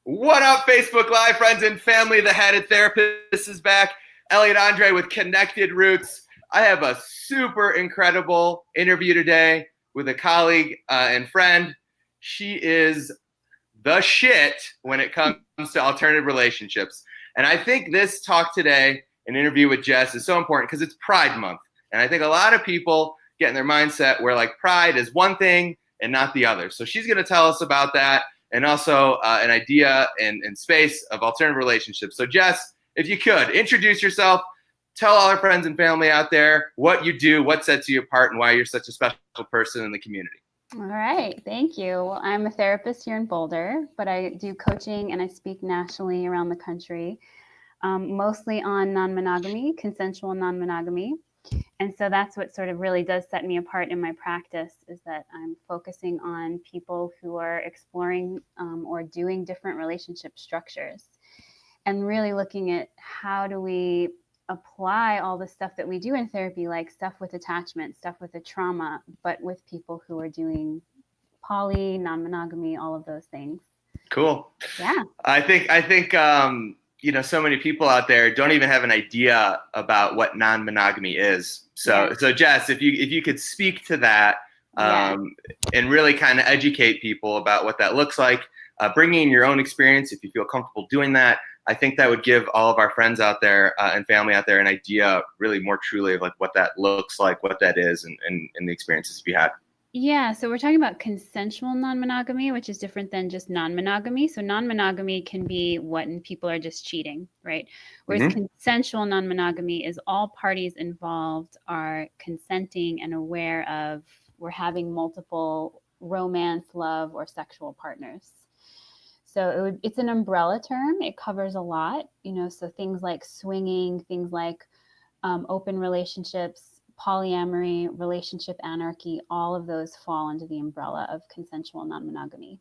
What up, Facebook Live friends and family? The Headed Therapist is back. Elliot Andre with Connected Roots. I have a super incredible interview today with a colleague and friend. She is the shit when it comes to alternative relationships. And I think this talk today, an interview with Jess, is so important because it's Pride Month. And I think a lot of people get in their mindset where like pride is one thing and not the other. So she's going to tell us about that. And also an idea and space of alternative relationships. So Jess, if you could, introduce yourself, tell all our friends and family out there what you do, what sets you apart, and why you're such a special person in the community. All right, thank you. Well, I'm a therapist here in Boulder, but I do coaching and I speak nationally around the country, mostly on non-monogamy, consensual non-monogamy. And so that's what sort of really does set me apart in my practice, is that I'm focusing on people who are exploring or doing different relationship structures and really looking at how do we apply all the stuff that we do in therapy, like stuff with attachment, stuff with the trauma, but with people who are doing poly, non-monogamy, all of those things. Cool. Yeah. I think so many people out there don't even have an idea about what non-monogamy is. So Jess, if you could speak to that and really kind of educate people about what that looks like, bringing in your own experience, if you feel comfortable doing that, I think that would give all of our friends out there and family out there an idea really more truly of like what that looks like, what that is, and the experiences you had. Yeah, so we're talking about consensual non-monogamy, which is different than just non-monogamy. So non-monogamy can be when people are just cheating, right? Whereas consensual non-monogamy is all parties involved are consenting and aware of we're having multiple romance, love, or sexual partners. So it's an umbrella term. It covers a lot, so things like swinging, things like open relationships, polyamory, relationship anarchy, all of those fall under the umbrella of consensual non-monogamy.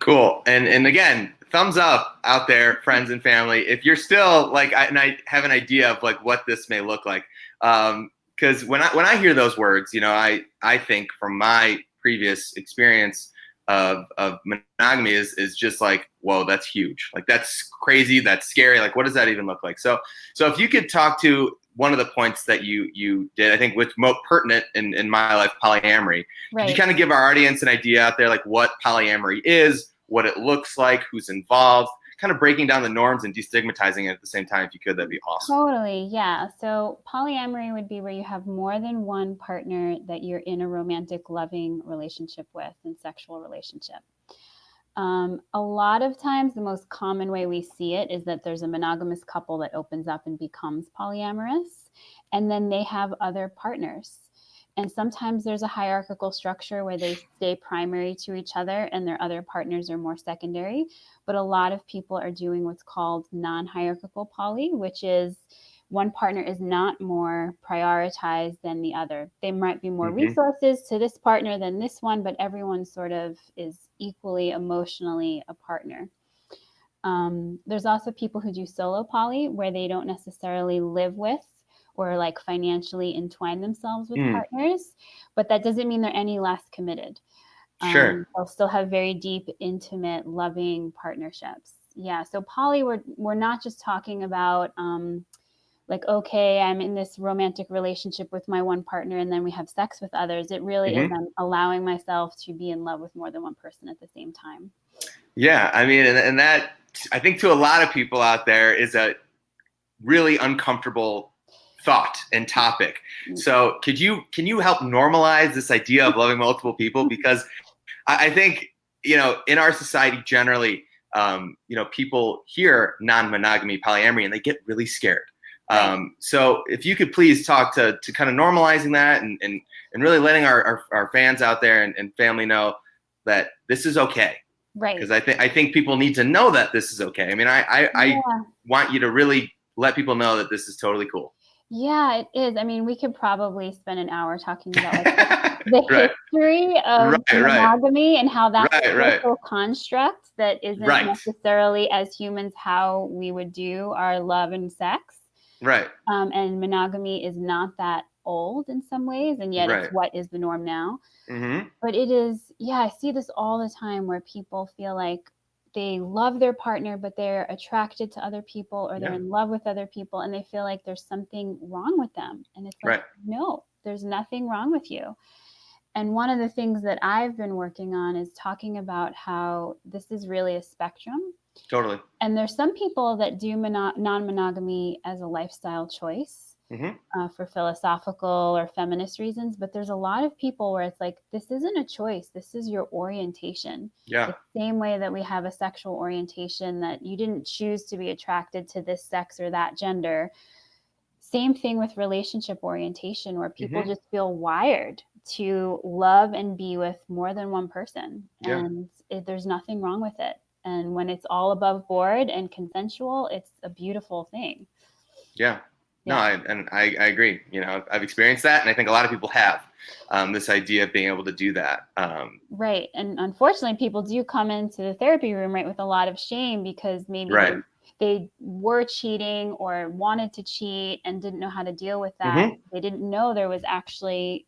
Cool. And again, thumbs up out there, friends and family. If you're still like, I have an idea of like what this may look like. Because when I hear those words, I think from my previous experience of monogamy is just like, whoa, that's huge. Like that's crazy. That's scary. Like, what does that even look like? So if you could talk to one of the points that you did, I think, which most pertinent in my life, polyamory. Right. Could you kind of give our audience an idea out there, like what polyamory is, what it looks like, who's involved, kind of breaking down the norms and destigmatizing it at the same time? If you could, that'd be awesome. Totally, yeah. So polyamory would be where you have more than one partner that you're in a romantic, loving relationship with and sexual relationship. A lot of times, the most common way we see it is that there's a monogamous couple that opens up and becomes polyamorous, and then they have other partners. And sometimes there's a hierarchical structure where they stay primary to each other and their other partners are more secondary. But a lot of people are doing what's called non-hierarchical poly, which is one partner is not more prioritized than the other. There might be more resources to this partner than this one, but everyone sort of is equally emotionally a partner. There's also people who do solo poly where they don't necessarily live with or like financially entwine themselves with partners, but that doesn't mean they're any less committed. Sure. They'll still have very deep, intimate, loving partnerships. Yeah. So poly, we're not just talking about like, okay, I'm in this romantic relationship with my one partner and then we have sex with others. It really is I'm allowing myself to be in love with more than one person at the same time. Yeah, I mean, and that, I think to a lot of people out there is a really uncomfortable thought and topic. So can you help normalize this idea of loving multiple people? Because I think, in our society generally, people hear non-monogamy, polyamory, and they get really scared. So if you could please talk to kind of normalizing that and really letting our fans out there and family know that this is okay. Right. Because I think people need to know that this is okay. I mean, I want you to really let people know that this is totally cool. Yeah, it is. I mean, we could probably spend an hour talking about like, the history of monogamy and how that's a social construct that isn't necessarily as humans how we would do our love and sex. Right. And monogamy is not that old in some ways, and yet it's what is the norm now. But it is, I see this all the time where people feel like they love their partner, but they're attracted to other people, or they're Yeah. in love with other people, and they feel like there's something wrong with them. And it's like, Right. no, there's nothing wrong with you. And one of the things that I've been working on is talking about how this is really a spectrum. Totally. And there's some people that do non-monogamy as a lifestyle choice. For philosophical or feminist reasons, but there's a lot of people where it's like, this isn't a choice, this is your orientation. Yeah. The same way that we have a sexual orientation, that you didn't choose to be attracted to this sex or that gender. Same thing with relationship orientation, where people just feel wired to love and be with more than one person. Yeah. And there's nothing wrong with it. And when it's all above board and consensual, it's a beautiful thing. Yeah. No, I agree. You know, I've experienced that, and I think a lot of people have this idea of being able to do that. Right. And unfortunately, people do come into the therapy room, right, with a lot of shame because maybe they were cheating or wanted to cheat and didn't know how to deal with that. They didn't know there was actually,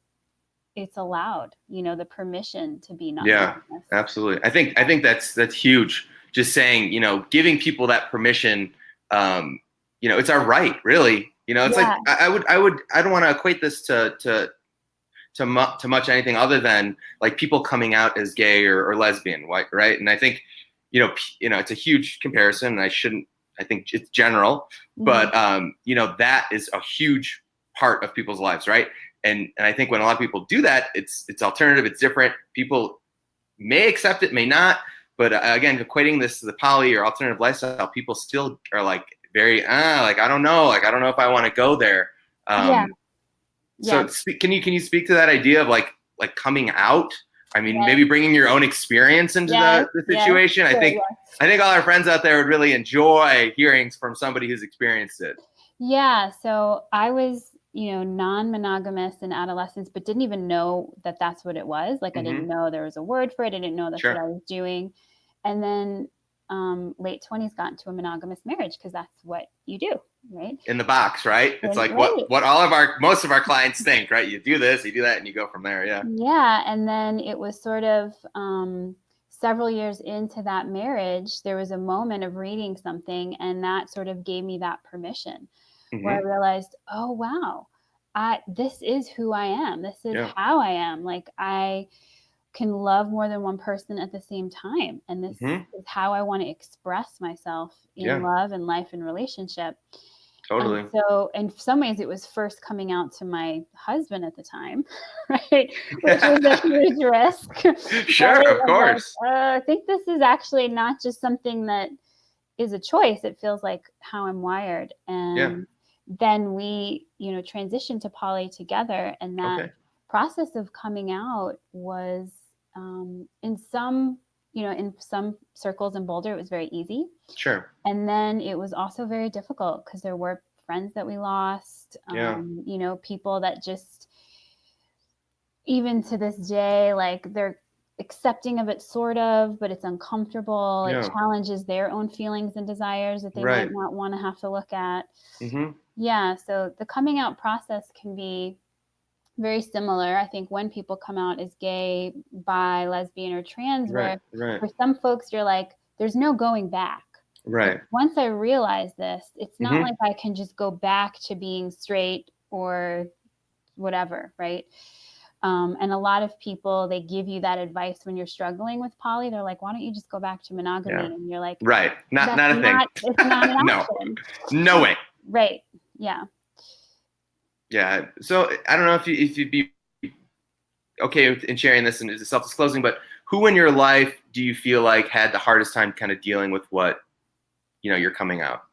it's allowed, you know, the permission to be non-monogamous. Yeah, absolutely. I think that's huge. Just saying, you know, giving people that permission, you know, it's our right, really. You know, it's like I don't want to equate this to much anything other than like people coming out as gay or lesbian, right? And I think, you know, it's a huge comparison, and I think it's general, but you know, that is a huge part of people's lives, right? And I think when a lot of people do that, it's alternative, it's different. People may accept it, may not, but again, equating this to the poly or alternative lifestyle, people still are like very like I don't know if I want to go there. So can you speak to that idea of like coming out? I mean, maybe bringing your own experience into the situation. I think all our friends out there would really enjoy hearing from somebody who's experienced it. Yeah. So I was, you know, non-monogamous in adolescence, but didn't even know that that's what it was. Like I didn't know there was a word for it. I didn't know that's what I was doing. And then late 20s got into a monogamous marriage because that's what you do, right? In the box, right? It's like what most of our clients think, right? You do this, you do that, and you go from there. Yeah. Yeah. And then it was sort of several years into that marriage, there was a moment of reading something, and that sort of gave me that permission where I realized, oh, wow, this is who I am. This is how I am. Like I can love more than one person at the same time. And this is how I want to express myself in love and life and relationship. Totally. And so in some ways it was first coming out to my husband at the time, right? Which was a huge risk. Sure, right? Of course. Like, I think this is actually not just something that is a choice. It feels like how I'm wired. And then we, you know, transitioned to poly together. And that process of coming out was in some circles in Boulder, it was very easy. Sure. And then it was also very difficult because there were friends that we lost, you know, people that just, even to this day, like they're accepting of it sort of, but it's uncomfortable. It challenges their own feelings and desires that they might not want to have to look at. Yeah. So the coming out process can be very similar. I think when people come out as gay, bi, lesbian, or trans, where for some folks you're like, there's no going back. Right. Like, once I realize this, it's not like I can just go back to being straight or whatever, right? And a lot of people, they give you that advice when you're struggling with poly. They're like, why don't you just go back to monogamy? Yeah. And you're like, right. Not a thing. It's not an option. No way. Right. Yeah. Yeah. So I don't know if you'd be okay in sharing this and it's self-disclosing, but who in your life do you feel like had the hardest time kind of dealing with what, you know, you're coming out?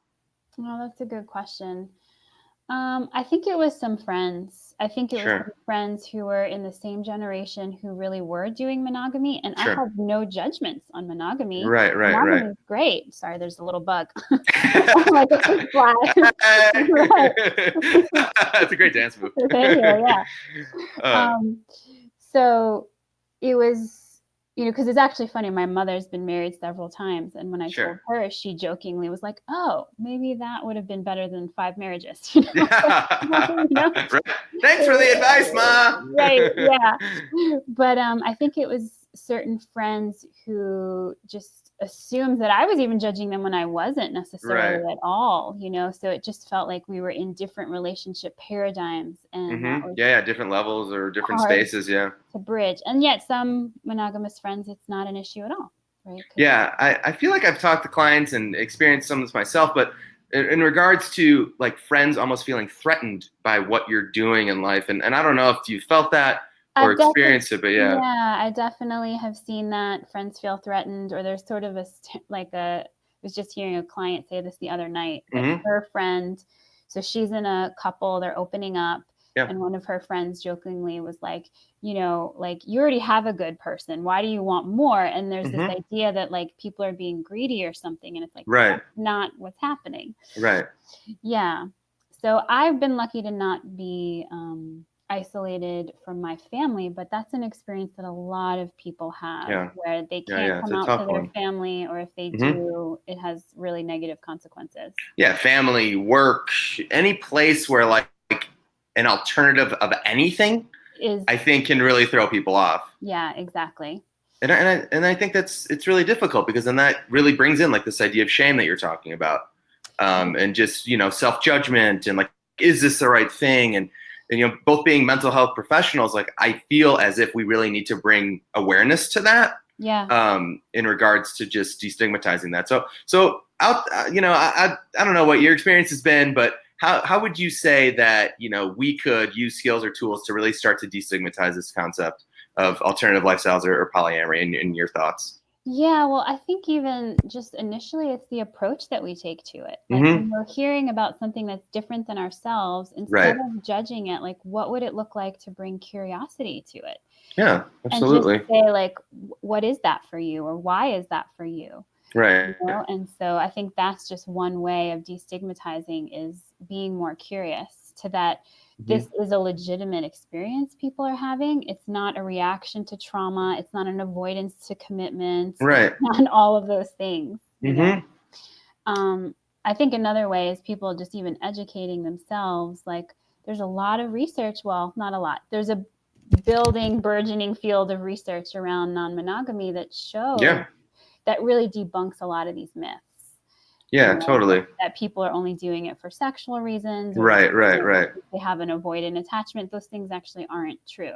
Oh, that's a good question. I think it was some friends. I think it was some friends who were in the same generation who really were doing monogamy, and I have no judgments on monogamy. Right. Monogamy is great. Sorry, there's a little bug. Like a fish fly. That's a great dance move. Yeah. So it was, you know, because it's actually funny. My mother's been married several times. And when I told her, she jokingly was like, oh, maybe that would have been better than 5 marriages. You know? You know? Thanks for the advice, Ma. Right. Yeah. But I think it was certain friends who just assumed that I was even judging them when I wasn't necessarily Right. at all, you know? So it just felt like we were in different relationship paradigms, and that was Yeah, different levels or different hard spaces. Yeah. to bridge. And yet some monogamous friends, it's not an issue at all, right? Yeah, I feel like I've talked to clients and experienced some of this myself, but in regards to like friends almost feeling threatened by what you're doing in life, and I don't know if you felt that or experienced it, but yeah. Yeah, I definitely have seen that friends feel threatened, or there's sort of I was just hearing a client say this the other night, that her friend, so she's in a couple, they're opening up, and one of her friends jokingly was like, you know, like, you already have a good person, why do you want more? And there's this idea that like people are being greedy or something, and it's like, that's not what's happening. Right. Yeah. So I've been lucky to not be isolated from my family, but that's an experience that a lot of people have, where they can't come out to their family, or if they do, it has really negative consequences. Yeah, family, work, any place where like an alternative of anything is, I think, can really throw people off. Yeah, exactly. And I think it's really difficult, because then that really brings in like this idea of shame that you're talking about, and just, you know, self-judgment, and like, is this the right thing? And you know, both being mental health professionals, like, I feel as if we really need to bring awareness to that. Yeah. In regards to just destigmatizing that. So out, you know, I don't know what your experience has been, but how would you say that, you know, we could use skills or tools to really start to destigmatize this concept of alternative lifestyles or polyamory, in your thoughts? Yeah, well, I think even just initially, it's the approach that we take to it. Like, when we're hearing about something that's different than ourselves, instead of judging it, like, what would it look like to bring curiosity to it? Yeah, absolutely. And just say, like, what is that for you? Or why is that for you? Right. You know? And so I think that's just one way of destigmatizing, is being more curious to that. This is a legitimate experience people are having. It's not a reaction to trauma. It's not an avoidance to commitment. Right. It's not all of those things. You know? I think another way is people just even educating themselves. Like, there's a lot of research. Well, not a lot. There's a burgeoning field of research around non-monogamy that shows that really debunks a lot of these myths. Yeah, you know, totally. That people are only doing it for sexual reasons. Right. They have an avoidant attachment. Those things actually aren't true.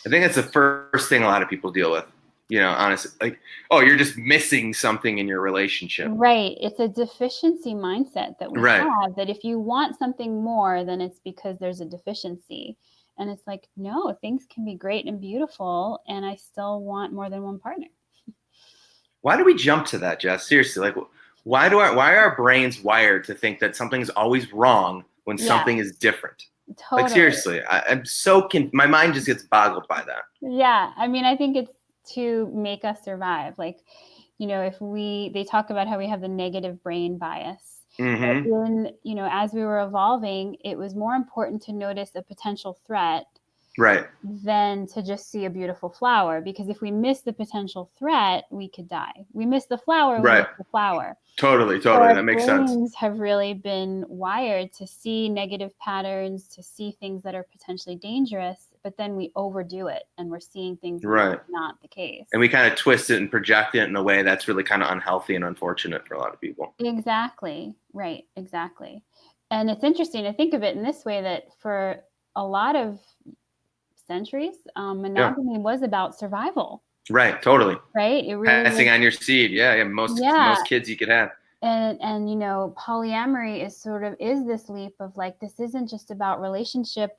I think that's the first thing a lot of people deal with. You know, honestly, like, oh, you're just missing something in your relationship. Right. It's a deficiency mindset that we have, that if you want something more, then it's because there's a deficiency. And it's like, no, things can be great and beautiful, and I still want more than one partner. Why do we jump to that, Jess? Seriously, like, why are our brains wired to think that something's always wrong when something is different? Totally. Like, seriously, I'm so my mind just gets boggled by that. Yeah, I mean, I think it's to make us survive. Like, you know, they talk about how we have the negative brain bias. When, you know, as we were evolving, it was more important to notice a potential threat than to just see a beautiful flower. Because if we miss the potential threat, we could die. We miss the flower, we miss the flower. Totally. That makes sense. Our brains have really been wired to see negative patterns, to see things that are potentially dangerous, but then we overdo it, and we're seeing things that are not the case. And we kind of twist it and project it in a way that's really kind of unhealthy and unfortunate for a lot of people. Exactly. Right. Exactly. And it's interesting to think of it in this way, that for a lot of centuries, monogamy was about survival. Right. Totally. Right. It really passing on your seed. Most kids you could have. And you know, polyamory is this leap of like, this isn't just about relationship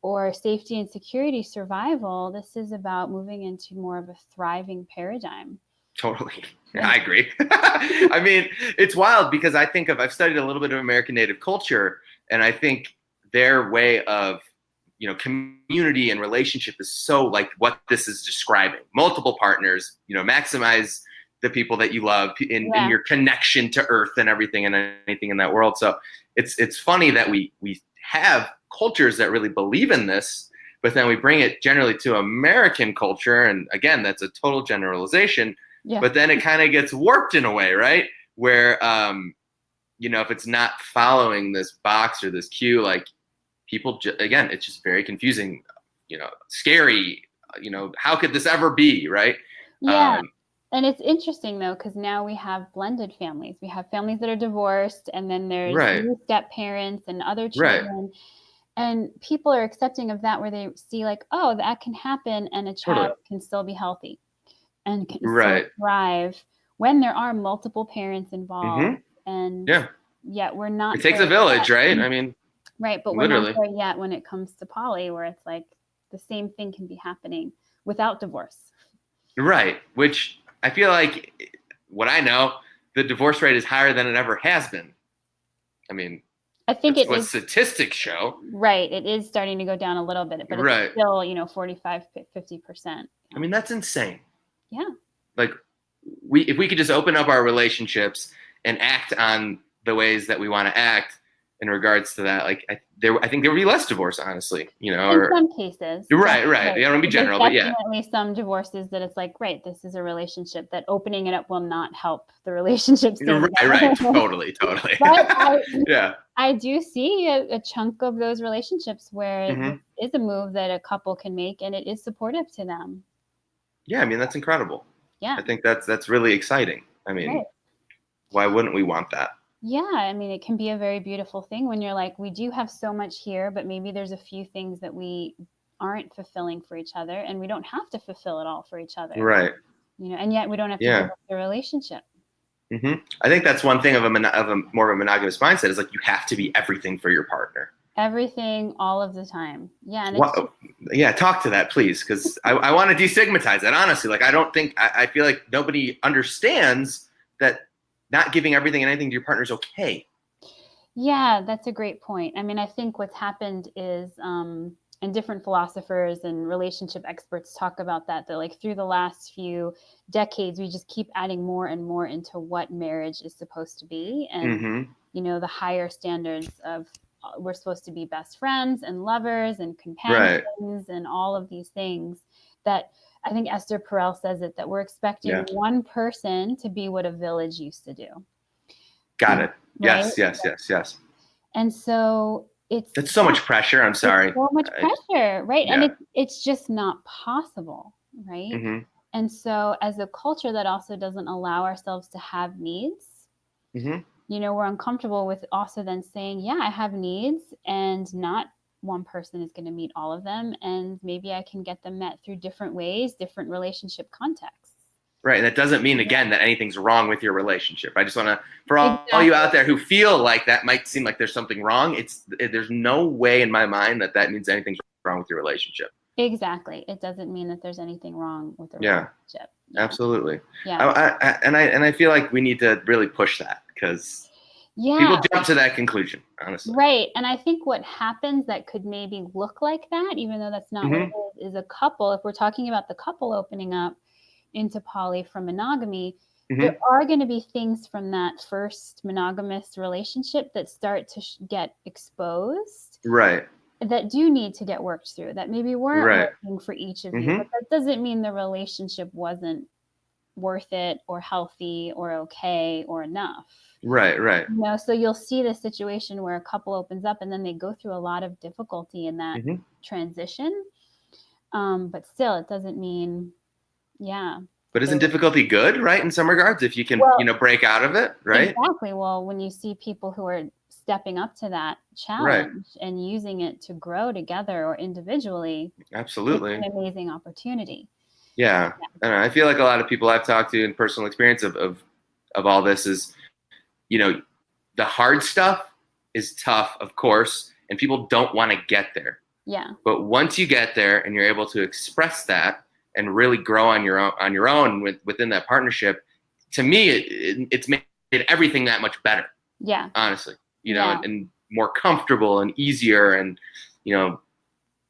or safety and security survival. This is about moving into more of a thriving paradigm. Totally. I agree. I mean, it's wild, because I've studied a little bit of American Native culture, and I think their way of, you know, community and relationship is so like what this is describing. Multiple partners, you know, maximize the people that you love in your connection to earth and everything and anything in that world. So it's funny that we have cultures that really believe in this, but then we bring it generally to American culture. And again, that's a total generalization, but then it kind of gets warped in a way, right? Where, you know, if it's not following this box or this cue, like, people, again, it's just very confusing, you know, scary, you know, how could this ever be, right? Yeah. And it's interesting though, because now we have blended families. We have families that are divorced, and then there's Right. new step parents and other Right. children. And people are accepting of that, where they see like, oh, that can happen, and a child Totally. can still be healthy and can still Right. thrive when there are multiple parents involved. And Yeah. yet we're not It takes a there village, yet. right? I mean, Right, but we're not literally. there yet when it comes to poly, where it's like the same thing can be happening without divorce. Right. Which I feel like, what I know, the divorce rate is higher than it ever has been. I mean, I think that's it what is statistics show. right. It is starting to go down a little bit, but Right. it's still, 45, 50%. I mean, that's insane. Yeah. Like, if we could just open up our relationships and act on the ways that we want to act in regards to that, like, I think there would be less divorce, honestly, In or some cases. right. I don't want to be general, but There's yeah. definitely some divorces that it's like, right, this is a relationship that opening it up will not help the relationship. Right. Totally. But Yeah. I do see a chunk of those relationships where this is a move that a couple can make, and it is supportive to them. Yeah, I mean, that's incredible. Yeah. I think that's really exciting. I mean, why wouldn't we want that? Yeah, I mean, it can be a very beautiful thing when you're like, we do have so much here, but maybe there's a few things that we aren't fulfilling for each other, and we don't have to fulfill it all for each other. Right. And yet we don't have to give up the relationship. I think that's one thing of a more of a monogamous mindset is like, you have to be everything for your partner. Everything, all of the time. Yeah. And talk to that, please, because I want to destigmatize that, honestly. Like, I feel like nobody understands that not giving everything and anything to your partner is okay. Yeah, that's a great point. I mean, I think what's happened is, and different philosophers and relationship experts talk about that like through the last few decades, we just keep adding more and more into what marriage is supposed to be. And, the higher standards of we're supposed to be best friends and lovers and companions and all of these things that I think Esther Perel says it, that we're expecting one person to be what a village used to do. Got it. Right? Yes. And so it's so much pressure. I'm sorry. So much pressure, right? Yeah. And it's just not possible, right? And so as a culture that also doesn't allow ourselves to have needs, we're uncomfortable with also then saying, yeah, I have needs, and not one person is going to meet all of them. And maybe I can get them met through different ways, different relationship contexts. Right. And that doesn't mean, again, that anything's wrong with your relationship. I just want to, for all you out there who feel like that might seem like there's something wrong, there's no way in my mind that means anything's wrong with your relationship. Exactly. It doesn't mean that there's anything wrong with the relationship. Yeah. Absolutely. Yeah. I feel like we need to really push that, because people jump to that conclusion, honestly. Right. And I think what happens that could maybe look like that, even though that's not what it is a couple, if we're talking about the couple opening up into poly from monogamy, there are going to be things from that first monogamous relationship that start to get exposed. Right. That do need to get worked through, that maybe weren't working for each of you, but that doesn't mean the relationship wasn't worth it or healthy or okay or enough. Right. So you'll see the situation where a couple opens up and then they go through a lot of difficulty in that transition. But still, it doesn't mean, But isn't difficulty good, right? In some regards, if you can, break out of it, right? Exactly. Well, when you see people who are stepping up to that challenge and using it to grow together or individually, absolutely, it's an amazing opportunity. Yeah. I feel like a lot of people I've talked to in personal experience of all this is, the hard stuff is tough, of course, and people don't want to get there. Yeah. But once you get there and you're able to express that and really grow on your own within that partnership, to me, it's made everything that much better. Yeah. Honestly, and more comfortable and easier and,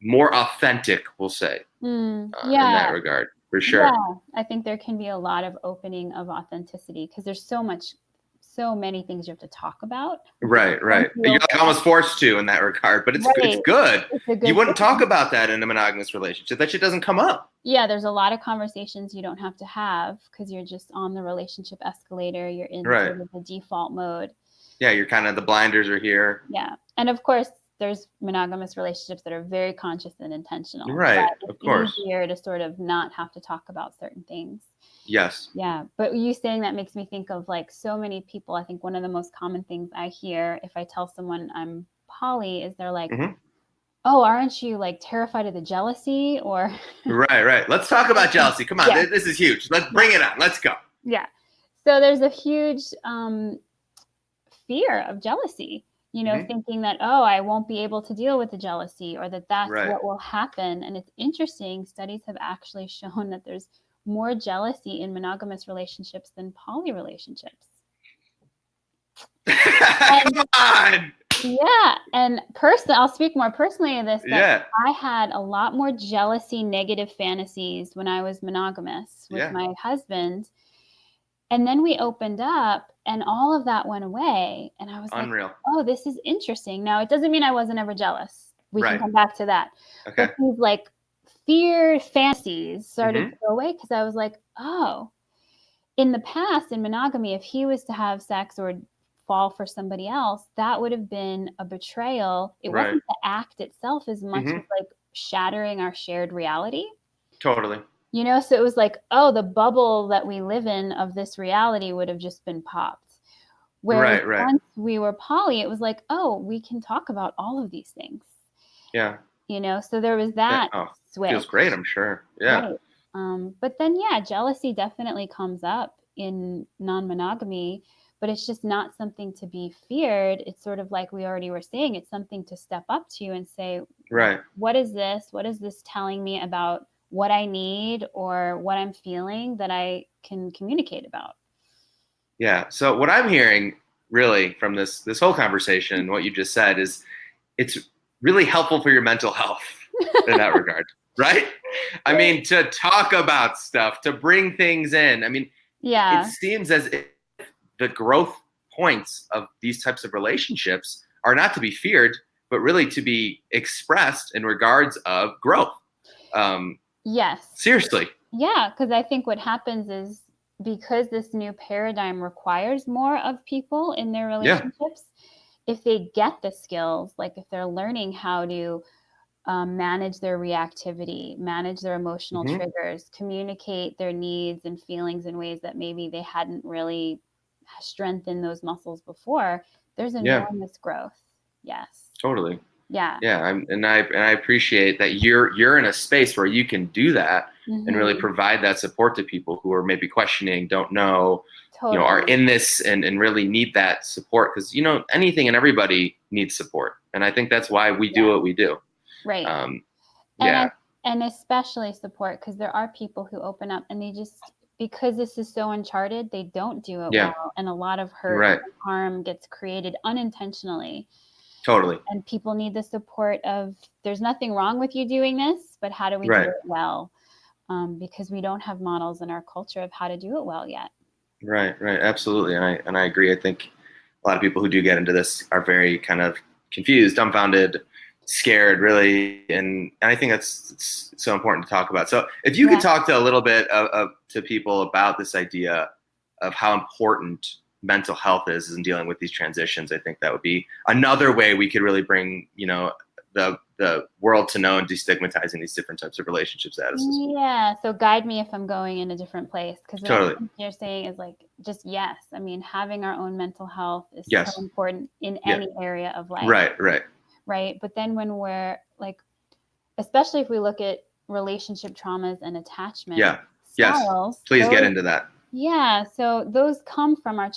more authentic, we'll say, in that regard, for sure. Yeah, I think there can be a lot of opening of authenticity because there's so many things you have to talk about. Right. You're like almost forced to in that regard, but it's good. You wouldn't talk about that in a monogamous relationship. That shit doesn't come up. Yeah, there's a lot of conversations you don't have to have because you're just on the relationship escalator. You're in sort of the default mode. Yeah, you're kind of, the blinders are here. Yeah. And of course, there's monogamous relationships that are very conscious and intentional. Right. But Of it's course. easier to sort of not have to talk about certain things. Yes. Yeah. But you saying that makes me think of like so many people. I think one of the most common things I hear if I tell someone I'm poly is they're like, Mm-hmm. oh, aren't you like terrified of the jealousy or Right. Let's talk about jealousy. Come on, Yeah. this is huge. Let's bring it on. Let's go. Yeah. So there's a huge fear of jealousy, Mhm. thinking that, oh, I won't be able to deal with the jealousy or that's Right. what will happen. And it's interesting. Studies have actually shown that there's more jealousy in monogamous relationships than poly relationships. Come on. Yeah. And I'll speak more personally of this, that Yeah. I had a lot more jealousy, negative fantasies when I was monogamous with my husband. And then we opened up and all of that went away. And I was Unreal. like, oh, this is interesting. Now, it doesn't mean I wasn't ever jealous. We Right. can come back to that. Okay. But these like fear fantasies started Mhm. to go away because I was like, oh, in the past, in monogamy, if he was to have sex or fall for somebody else, that would have been a betrayal. It Right. wasn't the act itself as much Mhm. as like shattering our shared reality. Totally. So it was like, oh, the bubble that we live in of this reality would have just been popped. Whereas Right. once we were poly, it was like, oh, we can talk about all of these things. Yeah. So there was that switch. Feels great, I'm sure. Yeah. Right. But then, yeah, jealousy definitely comes up in non-monogamy, but it's just not something to be feared. It's sort of like we already were saying, it's something to step up to and say, Right. what is this? What is this telling me about what I need or what I'm feeling that I can communicate about? Yeah. So what I'm hearing really from this whole conversation, what you just said, is it's really helpful for your mental health in that regard, right? I mean, to talk about stuff, to bring things in. I mean, Yeah. it seems as if the growth points of these types of relationships are not to be feared, but really to be expressed in regards of growth. Yes. Seriously. Yeah, because I think what happens is because this new paradigm requires more of people in their relationships, if they get the skills, like if they're learning how to manage their reactivity, manage their emotional triggers, communicate their needs and feelings in ways that maybe they hadn't really strengthened those muscles before, there's enormous growth. Yes. Totally. Yeah. Yeah, I appreciate that you're in a space where you can do that and really provide that support to people who are maybe questioning, don't know, Totally. are in this and really need that support, because anything and everybody needs support, and I think that's why we do what we do. Right. And especially support, because there are people who open up and they just, because this is so uncharted, they don't do it well, and a lot of hurt and harm gets created unintentionally. Totally. And people need the support of, there's nothing wrong with you doing this, but how do we do it well? Because we don't have models in our culture of how to do it well yet. Right. Absolutely. And I agree. I think a lot of people who do get into this are very kind of confused, dumbfounded, scared, really. And I think it's so important to talk about. So if you could talk to a little bit to people about this idea of how important mental health is in dealing with these transitions, I think that would be another way we could really bring, the world to know and destigmatizing these different types of relationships at us. Yeah. So guide me if I'm going in a different place. Because Totally. what you're saying is like, just yes. I mean, having our own mental health is so important in any area of life. Right. But then when we're like, especially if we look at relationship traumas and attachment styles. Please get into that. Yeah. So those come from our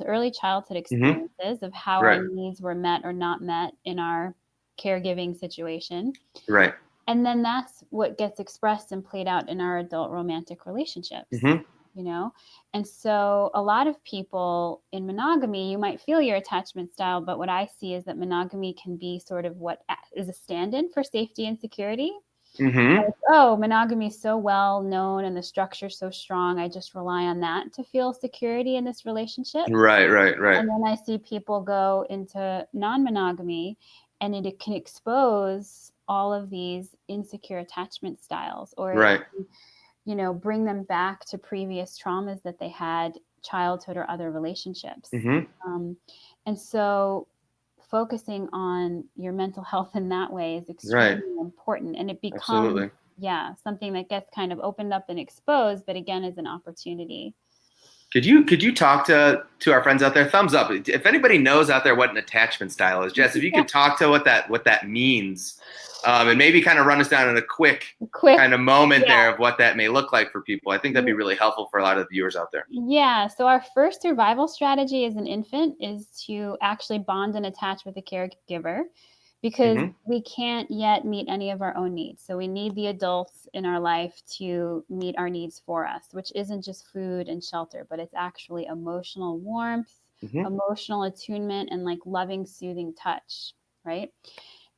early childhood experiences of how our needs were met or not met in our caregiving situation. Right. And then that's what gets expressed and played out in our adult romantic relationships. And so a lot of people in monogamy, you might feel your attachment style, but what I see is that monogamy can be sort of what is a stand-in for safety and security. Like, oh, monogamy is so well known and the structure so strong, I just rely on that to feel security in this relationship. Right. And then I see people go into non-monogamy and it can expose all of these insecure attachment styles, or bring them back to previous traumas that they had, childhood or other relationships. And so focusing on your mental health in that way is extremely important. And it becomes, something that gets kind of opened up and exposed, but again, is an opportunity. Could you talk to our friends out there? Thumbs up if anybody knows out there what an attachment style is. Jess, if you could talk to what that means, and maybe kind of run us down in a quick kind of moment there of what that may look like for people. I think that'd be really helpful for a lot of the viewers out there. Yeah. So our first survival strategy as an infant is to actually bond and attach with a caregiver, because we can't yet meet any of our own needs. So we need the adults in our life to meet our needs for us, which isn't just food and shelter, but it's actually emotional warmth, emotional attunement, and like loving, soothing touch, right?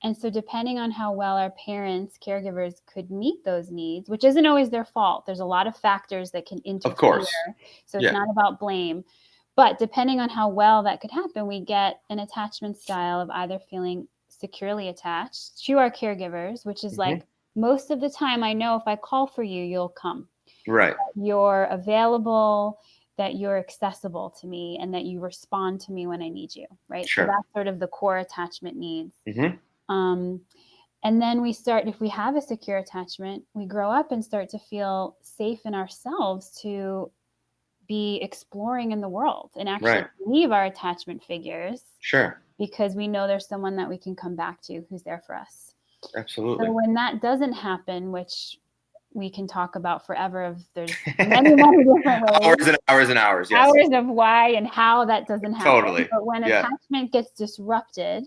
And so depending on how well our parents, caregivers could meet those needs, which isn't always their fault. There's a lot of factors that can interfere. Of course. So it's not about blame. But depending on how well that could happen, we get an attachment style of either feeling securely attached to our caregivers, which is like most of the time I know if I call for you, you'll come. Right. That you're available, that you're accessible to me, and that you respond to me when I need you, right? Sure. So that's sort of the core attachment needs. And then we start, if we have a secure attachment, we grow up and start to feel safe in ourselves to be exploring in the world and actually leave our attachment figures. Sure. Because we know there's someone that we can come back to who's there for us. Absolutely. So when that doesn't happen, which we can talk about forever, there's many different ways. Hours and hours and hours. Yes. Hours of why and how that doesn't happen. Totally. But when attachment gets disrupted,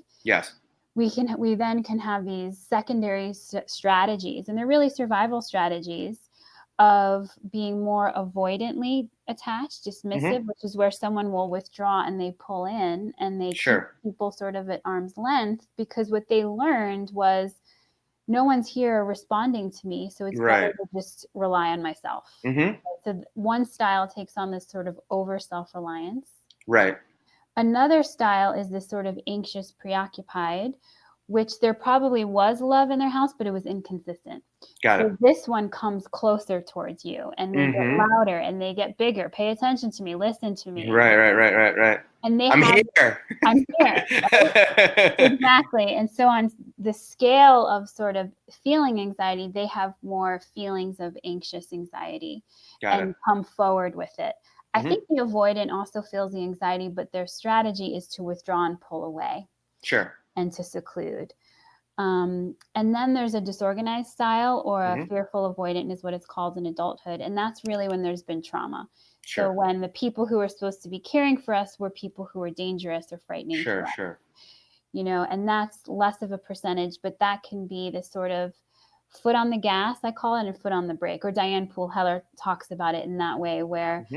we then can have these secondary strategies, and they're really survival strategies of being more avoidantly attached, dismissive, which is where someone will withdraw and they pull in and they keep people sort of at arm's length, because what they learned was no one's here responding to me, so it's better to just rely on myself. So one style takes on this sort of over self-reliance. Right. Another style is this sort of anxious, preoccupied, which there probably was love in their house, but it was inconsistent. So this one comes closer towards you, and they get louder and they get bigger. Pay attention to me, listen to me. Right. And I'm here. I'm here. Right? Exactly. And so on the scale of sort of feeling anxiety, they have more feelings of anxious anxiety and come forward with it. I think the avoidant also feels the anxiety, but their strategy is to withdraw and pull away. Sure. And to seclude. And then there's a disorganized style, or a fearful avoidant is what it's called in adulthood. And that's really when there's been trauma. Sure. So when the people who are supposed to be caring for us were people who were dangerous or frightening to us. Sure. You know, and that's less of a percentage, but that can be the sort of foot on the gas, I call it, and foot on the brake. Or Diane Poole-Heller talks about it in that way, where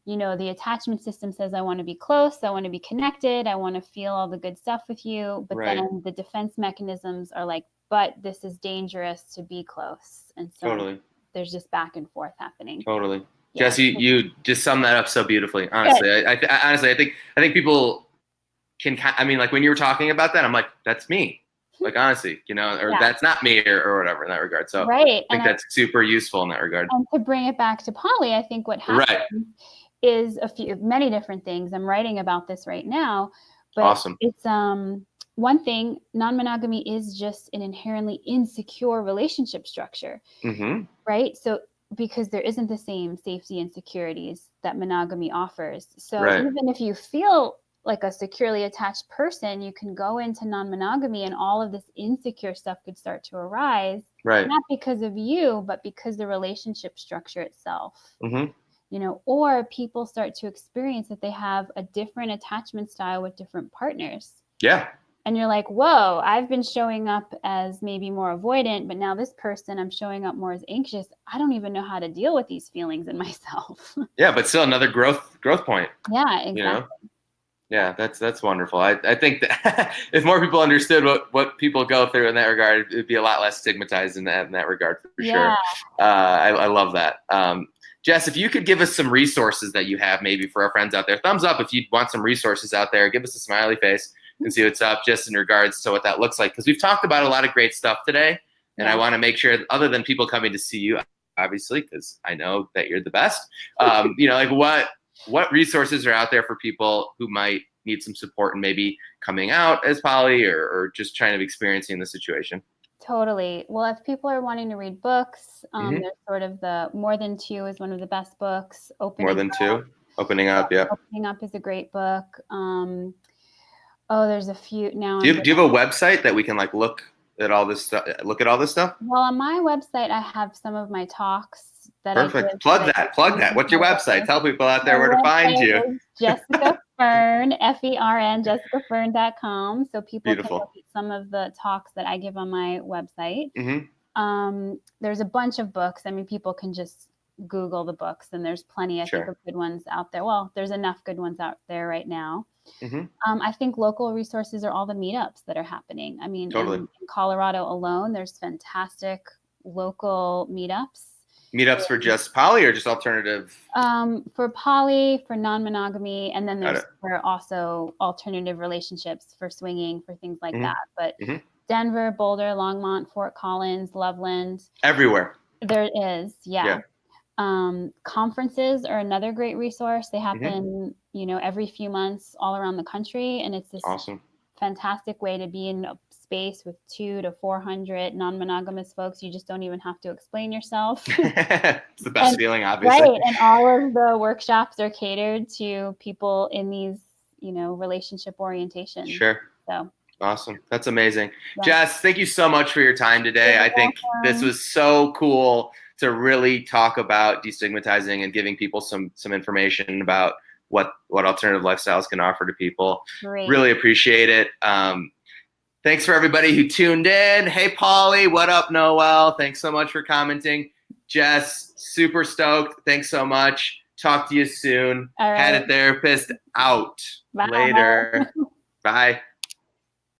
you know, the attachment system says, I want to be close, I want to be connected, I want to feel all the good stuff with you. But then the defense mechanisms are like, but this is dangerous to be close. And so there's just back and forth happening. Totally. Yeah. Jesse, you just summed that up so beautifully. Honestly, I think people can, I mean, like when you were talking about that, I'm like, that's me. Like, honestly, you know, or that's not me or whatever in that regard. So I think that's super useful in that regard. And to bring it back to poly, I think what happens is many different things. I'm writing about this right now, but it's one thing, non-monogamy is just an inherently insecure relationship structure, right? So because there isn't the same safety and securities that monogamy offers. So even if you feel like a securely attached person, you can go into non-monogamy and all of this insecure stuff could start to arise, not because of you, but because the relationship structure itself. You know, or people start to experience that they have a different attachment style with different partners. Yeah. And you're like, whoa, I've been showing up as maybe more avoidant, but now this person, I'm showing up more as anxious. I don't even know how to deal with these feelings in myself. Yeah, but still another growth point. Yeah, exactly. You know? Yeah, that's wonderful. I think that if more people understood what people go through in that regard, it'd be a lot less stigmatized in that regard for sure. I love that. Jess, if you could give us some resources that you have maybe for our friends out there, thumbs up if you want some resources out there, give us a smiley face and see what's up just in regards to what that looks like. Because we've talked about a lot of great stuff today, and I want to make sure, other than people coming to see you, obviously, because I know that you're the best, you know, like what resources are out there for people who might need some support and maybe coming out as poly or just trying to experiencing the situation. Totally. Well, if people are wanting to read books, there's sort of the More Than Two is one of the best books. More Than Two, Opening Up, yeah. Opening Up is a great book. There's a few now. Do you have a website that we can like look at all this stuff? Well, on my website, I have some of my talks that Perfect. I give. Plug that. What's your website? Tell people out there where to find you. Jessica Fern, Fern, jessicafern.com. So people Beautiful. can look at some of the talks that I give on my website. Mm-hmm. There's a bunch of books. I mean, people can just Google the books, and there's plenty, I think, of good ones out there. Well, there's enough good ones out there right now. Mm-hmm. I think local resources are all the meetups that are happening. I mean, totally. in Colorado alone, there's fantastic local meetups. Meetups for just poly or just alternative? For poly, for non-monogamy, and then there's for also alternative relationships, for swinging, for things like that. But Denver, Boulder, Longmont, Fort Collins, Loveland. Everywhere. There is, yeah. Conferences are another great resource. They happen, every few months all around the country. And it's this fantastic way to be in a space with 200 to 400 non-monogamous folks. You just don't even have to explain yourself. It's the best feeling, obviously. Right. And all of the workshops are catered to people in these, relationship orientations. Sure. So awesome. That's amazing. Yeah. Jess, thank you so much for your time today. I think this was so cool to really talk about destigmatizing and giving people some information about what alternative lifestyles can offer to people. Great. Really appreciate it. Thanks for everybody who tuned in. Hey, Polly, what up, Noel? Thanks so much for commenting. Jess, super stoked. Thanks so much. Talk to you soon. All right. Had a Therapist out. Bye. Later. Bye.